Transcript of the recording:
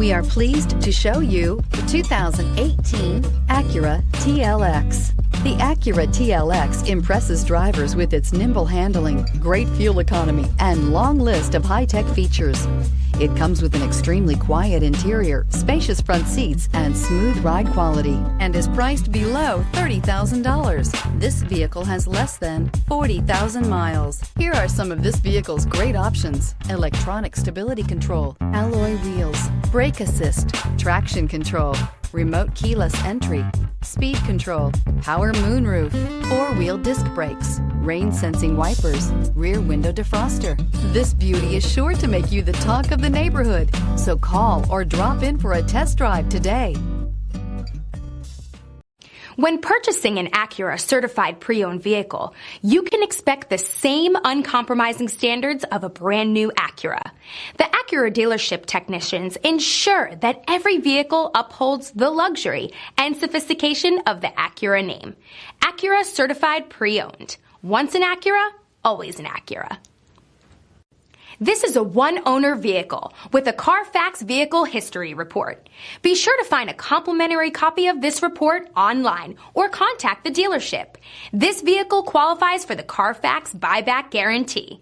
We are pleased to show you the 2018 Acura TLX. The Acura TLX impresses drivers with its nimble handling, great fuel economy, and long list of high-tech features. It comes with an extremely quiet interior, spacious front seats, and smooth ride quality, and is priced below $30,000. This vehicle has less than 40,000 miles. Here are some of this vehicle's great options: electronic stability control, alloy wheels, brake assist, traction control, remote keyless entry, speed control, power moonroof, four-wheel disc brakes, rain-sensing wipers, rear window defroster. This beauty is sure to make you the talk of the neighborhood, so call or drop in for a test drive today. When purchasing an Acura certified pre-owned vehicle, you can expect the same uncompromising standards of a brand new Acura. The Acura dealership technicians ensure that every vehicle upholds the luxury and sophistication of the Acura name. Acura certified pre-owned. Once an Acura, always an Acura. This is a one-owner vehicle with a Carfax Vehicle History Report. Be sure to find a complimentary copy of this report online or contact the dealership. This vehicle qualifies for the Carfax Buyback Guarantee.